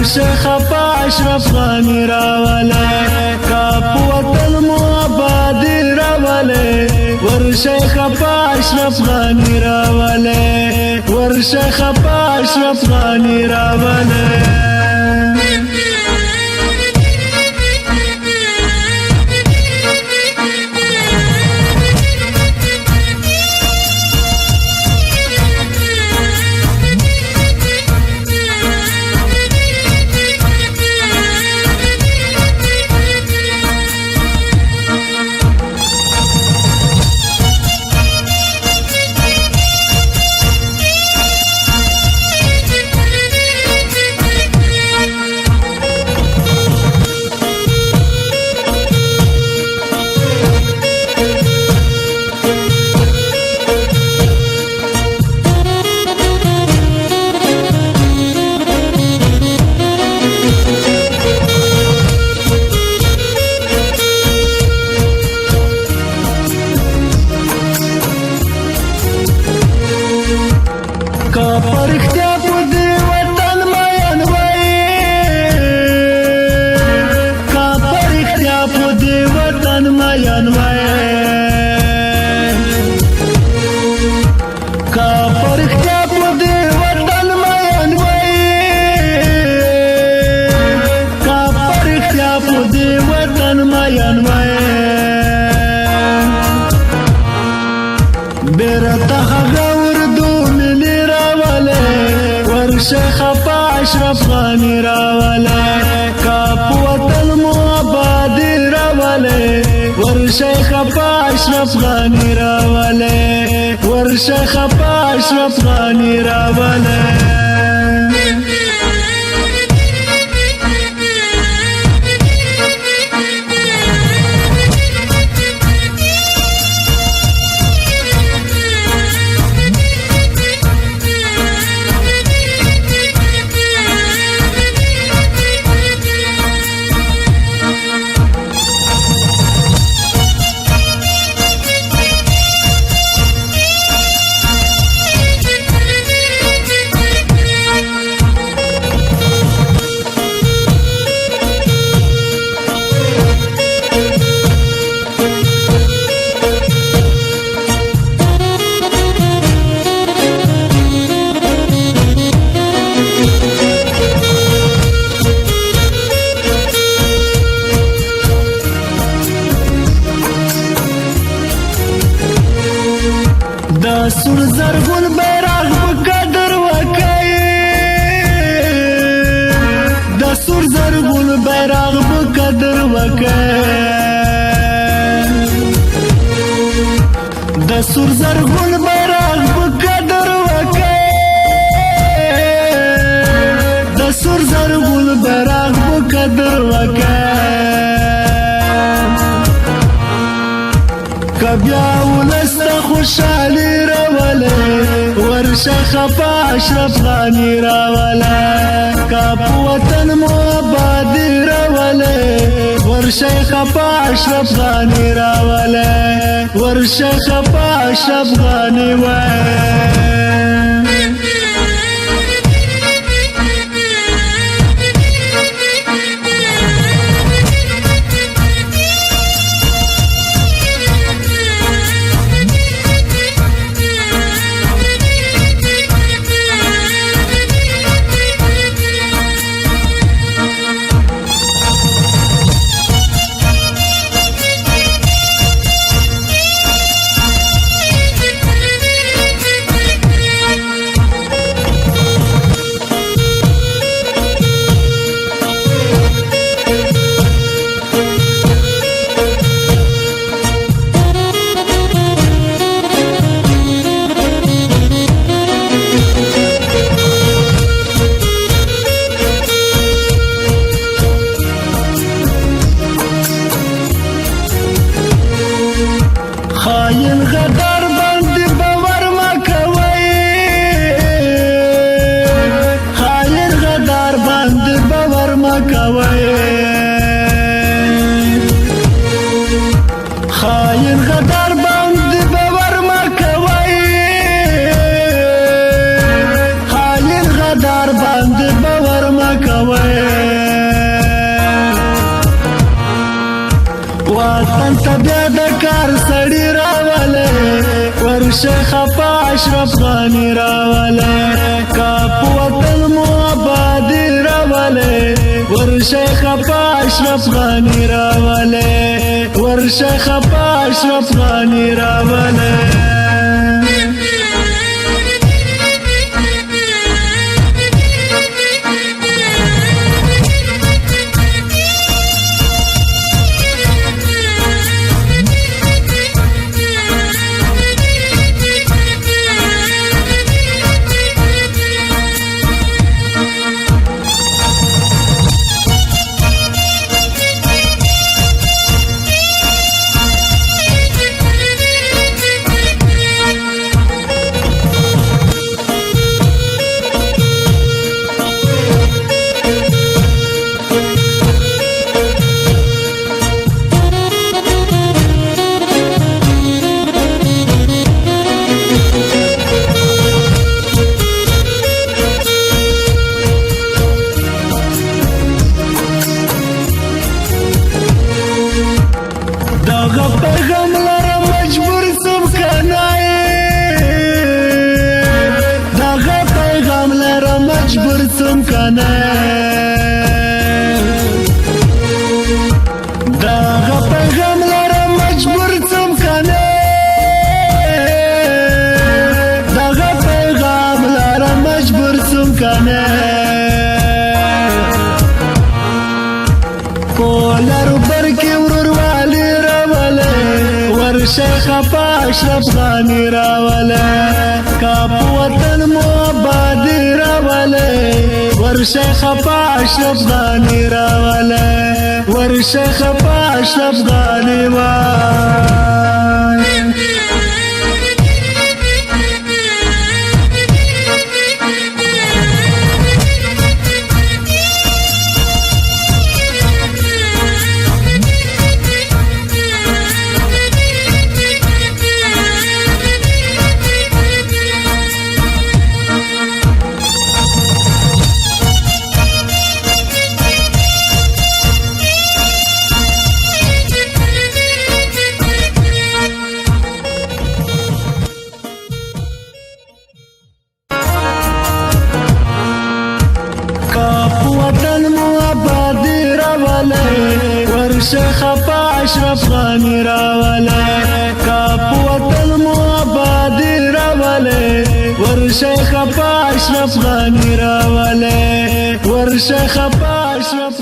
ورشيخ اشرف غني راولي كاب وطن مبادي راولي ورشيخ اشرف غني راولي ورشيخ اشرف غني راولي پرختیا په دې وطن مین وای کا پرختیا په دې وطن مین وای کا پرختیا په دې وطن مین وای کا پرختیا په دې وطن مین وای بیرته غور ورشيخ اشرف غني راولي كاب وطن مبادي راولي ورشيخ اشرف غني راولي ورشيخ اشرف غني راولي دا سور زرغون بیرغ بقدر وکای دا سور زرغون بیرغ بقدر وکای دا سور زرغون بیرغ بقدر وکای دا سور زرغون بیرغ بقدر وکای کبیا ولست خوشالي راولي ورشيخ اشرف غني راولي كاب وطن مبادي راولي ورشيخ اشرف غني راولي ورشيخ اشرف غني وای ورشه خپا اشرف غنی راوله کاپ وطن مو آبادی راوله ورشه خپا اشرف غنی راوله ورشه خپا اشرف غنی راوله دغه پیغام لره مجبور سم کنای دغه پیغام لره مجبور سم کنای دغه پیغام لره مجبور سم کنای دغه پیغام لره مجبور سم کنای کولر برکی وروروالی ورشه خپا اشرف غنی راوله کاپ وطن مو آبادی راوله ورشه خپا اشرف غنی راوله ورشه خپا اشرف غنی وای وطن مو آبادی راوله ورشه خپا اشرف غنی راوله کاپ وطن مو آبادی راوله ورشه خپا اشرف غنی راوله ورشه خپا اشرف